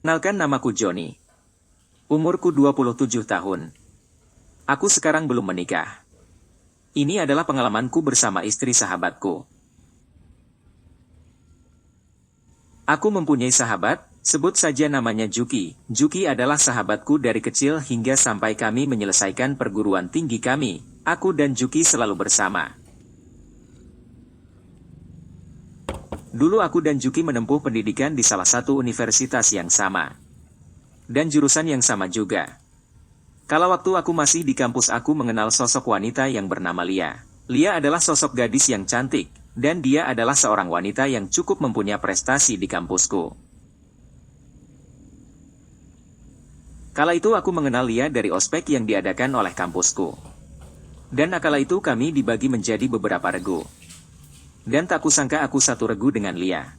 Kenalkan namaku Johnny. Umurku 27 tahun. Aku sekarang belum menikah. Ini adalah pengalamanku bersama istri sahabatku. Aku mempunyai sahabat, sebut saja namanya Juki. Juki adalah sahabatku dari kecil hingga sampai kami menyelesaikan perguruan tinggi kami. Aku dan Juki selalu bersama. Dulu aku dan Juki menempuh pendidikan di salah satu universitas yang sama. Dan jurusan yang sama juga. Kala waktu aku masih di kampus aku mengenal sosok wanita yang bernama Lia. Lia adalah sosok gadis yang cantik. Dan dia adalah seorang wanita yang cukup mempunyai prestasi di kampusku. Kala itu aku mengenal Lia dari ospek yang diadakan oleh kampusku. Dan kala itu kami dibagi menjadi beberapa regu. Dan tak kusangka aku satu regu dengan Lia.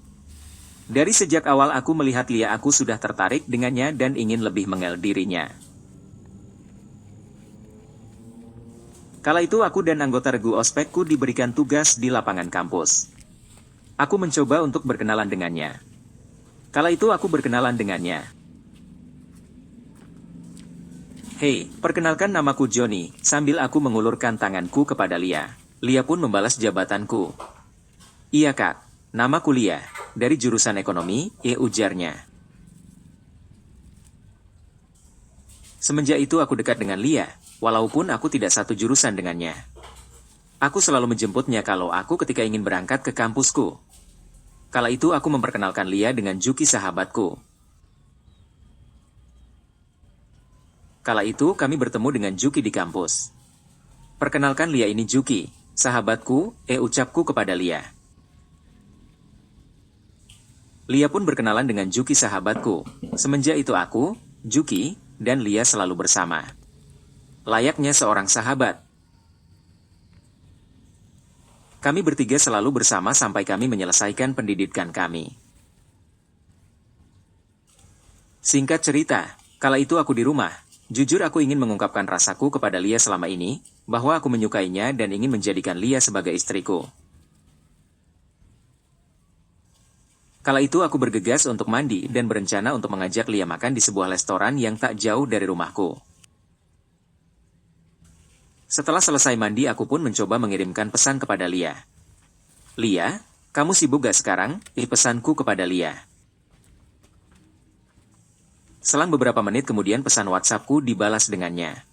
Dari sejak awal aku melihat Lia, aku sudah tertarik dengannya dan ingin lebih mengenal dirinya. Kala itu aku dan anggota regu ospekku diberikan tugas di lapangan kampus. Aku mencoba untuk berkenalan dengannya. Kala itu aku berkenalan dengannya. "Hei, perkenalkan namaku Johnny," sambil aku mengulurkan tanganku kepada Lia. Lia pun membalas jabatanku. "Iya kak, namaku Lia, dari jurusan ekonomi," ujarnya. Semenjak itu aku dekat dengan Lia. Walaupun aku tidak satu jurusan dengannya. Aku selalu menjemputnya kalau aku ketika ingin berangkat ke kampusku. Kala itu aku memperkenalkan Lia dengan Juki sahabatku. Kala itu kami bertemu dengan Juki di kampus. "Perkenalkan Lia, ini Juki, sahabatku," ucapku kepada Lia. Lia pun berkenalan dengan Juki sahabatku. Semenjak itu aku, Juki, dan Lia selalu bersama. Layaknya seorang sahabat. Kami bertiga selalu bersama sampai kami menyelesaikan pendidikan kami. Singkat cerita, kala itu aku di rumah. Jujur aku ingin mengungkapkan rasaku kepada Lia selama ini, bahwa aku menyukainya dan ingin menjadikan Lia sebagai istriku. Kala itu aku bergegas untuk mandi dan berencana untuk mengajak Lia makan di sebuah restoran yang tak jauh dari rumahku. Setelah selesai mandi, aku pun mencoba mengirimkan pesan kepada Lia. "Lia, kamu sibuk gak sekarang?" Pesanku kepada Lia. Selang beberapa menit kemudian pesan WhatsAppku dibalas dengannya.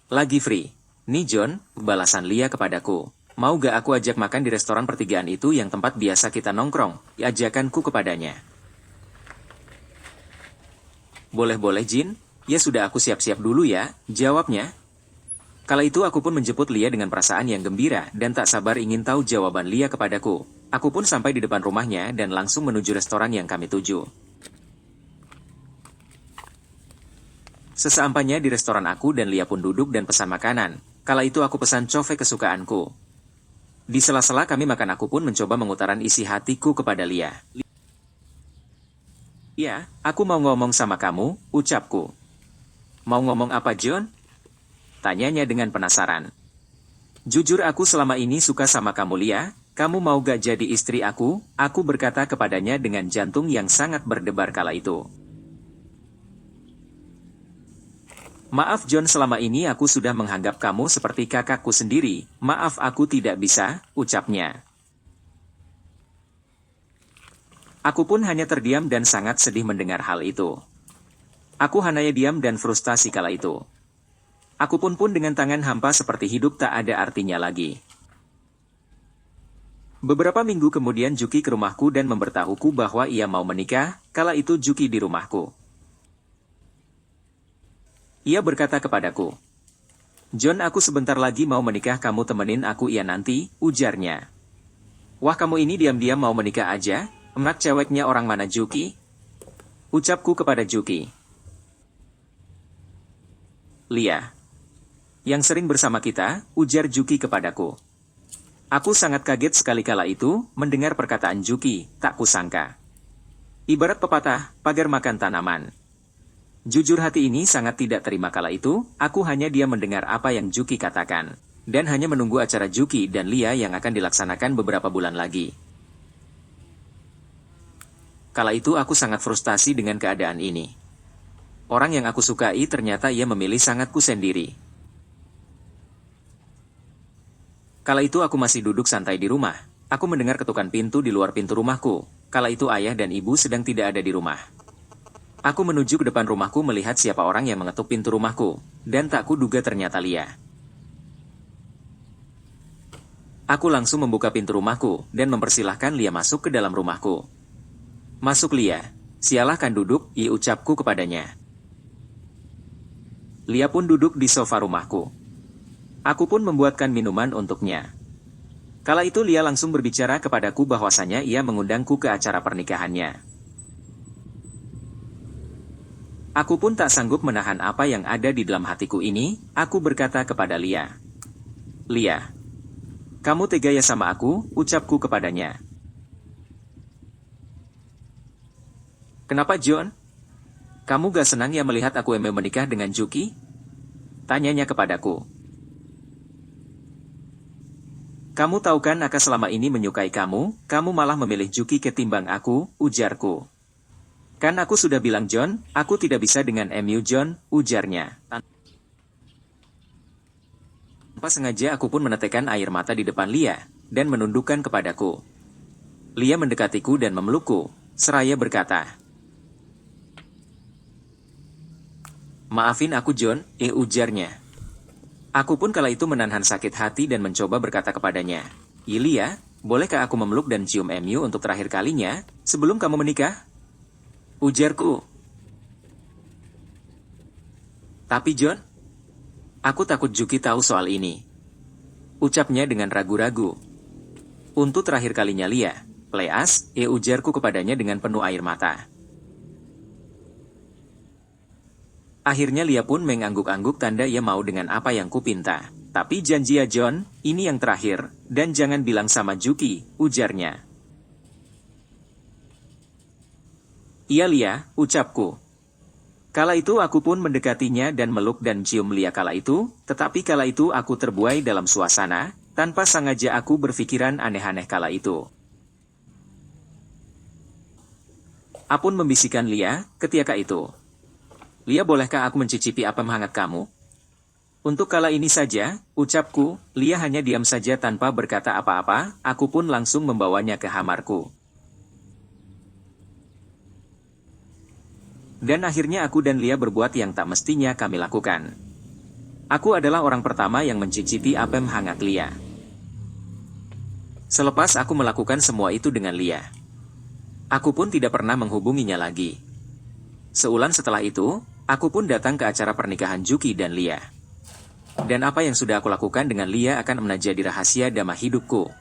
"Lagi free. Nih John," balasan Lia kepadaku. "Mau gak aku ajak makan di restoran pertigaan itu yang tempat biasa kita nongkrong?" Ajakanku kepadanya. "Boleh-boleh Jin, ya sudah aku siap-siap dulu ya," jawabnya. Kala itu aku pun menjemput Lia dengan perasaan yang gembira dan tak sabar ingin tahu jawaban Lia kepadaku. Aku pun sampai di depan rumahnya dan langsung menuju restoran yang kami tuju. Sesampainya di restoran, aku dan Lia pun duduk dan pesan makanan. Kala itu aku pesan cove kesukaanku. Di sela-sela kami makan, aku pun mencoba mengutarakan isi hatiku kepada Lia. "Ya, aku mau ngomong sama kamu," ucapku. "Mau ngomong apa John?" tanyanya dengan penasaran. "Jujur aku selama ini suka sama kamu Lia, kamu mau gak jadi istri aku?" Aku berkata kepadanya dengan jantung yang sangat berdebar kala itu. "Maaf John, selama ini aku sudah menganggap kamu seperti kakakku sendiri. Maaf aku tidak bisa," ucapnya. Aku pun hanya terdiam dan sangat sedih mendengar hal itu. Aku hanya diam dan frustasi kala itu. Aku pun dengan tangan hampa seperti hidup tak ada artinya lagi. Beberapa minggu kemudian Juki ke rumahku dan memberitahuku bahwa ia mau menikah. Kala itu Juki di rumahku. Ia berkata kepadaku, "John, aku sebentar lagi mau menikah, kamu temenin aku ya nanti," ujarnya. "Wah, kamu ini diam-diam mau menikah aja? Emak ceweknya orang mana Juki?" ucapku kepada Juki. "Lia, yang sering bersama kita," ujar Juki kepadaku. Aku sangat kaget sekali kala itu mendengar perkataan Juki, tak kusangka. Ibarat pepatah, pagar makan tanaman. Jujur hati ini sangat tidak terima kala itu, aku hanya diam mendengar apa yang Juki katakan. Dan hanya menunggu acara Juki dan Lia yang akan dilaksanakan beberapa bulan lagi. Kala itu aku sangat frustasi dengan keadaan ini. Orang yang aku sukai ternyata ia memilih sangatku sendiri. Kala itu aku masih duduk santai di rumah. Aku mendengar ketukan pintu di luar pintu rumahku. Kala itu ayah dan ibu sedang tidak ada di rumah. Aku menuju ke depan rumahku melihat siapa orang yang mengetuk pintu rumahku, dan tak kuduga ternyata Lia. Aku langsung membuka pintu rumahku, dan mempersilahkan Lia masuk ke dalam rumahku. "Masuk Lia, silakan duduk," ucapku kepadanya. Lia pun duduk di sofa rumahku. Aku pun membuatkan minuman untuknya. Kala itu Lia langsung berbicara kepadaku bahwasanya ia mengundangku ke acara pernikahannya. Aku pun tak sanggup menahan apa yang ada di dalam hatiku ini. Aku berkata kepada Lia, "Lia, kamu tega ya sama aku," ucapku kepadanya. "Kenapa John? Kamu gak senang ya melihat aku menikah dengan Juki?" tanyanya kepadaku. "Kamu tahu kan Aka selama ini menyukai kamu malah memilih Juki ketimbang aku," ujarku. "Kan aku sudah bilang John, aku tidak bisa dengan John," ujarnya. Tanpa sengaja aku pun menetekkan air mata di depan Lia, dan menundukkan kepadaku. Lia mendekatiku dan memelukku, seraya berkata, "Maafin aku John," ujarnya. Aku pun kala itu menahan sakit hati dan mencoba berkata kepadanya, "Lia, bolehkah aku memeluk dan cium untuk terakhir kalinya, sebelum kamu menikah?" ujarku. "Tapi John, aku takut Juki tahu soal ini," ucapnya dengan ragu-ragu. "Untuk terakhir kalinya Lia, please," ujarku kepadanya dengan penuh air mata. Akhirnya Lia pun mengangguk-angguk tanda ia mau dengan apa yang kupinta. "Tapi janji ya John, ini yang terakhir, dan jangan bilang sama Juki," ujarnya. "Iya Lia," ucapku. Kala itu aku pun mendekatinya dan meluk dan cium Lia kala itu, tetapi kala itu aku terbuai dalam suasana, tanpa sengaja aku berpikiran aneh-aneh kala itu. Apun membisikkan Lia ketika itu, "Lia, bolehkah aku mencicipi apem hangat kamu?" Untuk kala ini saja, ucapku, Lia hanya diam saja tanpa berkata apa-apa, aku pun langsung membawanya ke kamarku. Dan akhirnya aku dan Lia berbuat yang tak mestinya kami lakukan. Aku adalah orang pertama yang mencicipi apem hangat Lia. Selepas aku melakukan semua itu dengan Lia, aku pun tidak pernah menghubunginya lagi. Seulan setelah itu, aku pun datang ke acara pernikahan Juki dan Lia. Dan apa yang sudah aku lakukan dengan Lia akan menjadi rahasia dalam hidupku.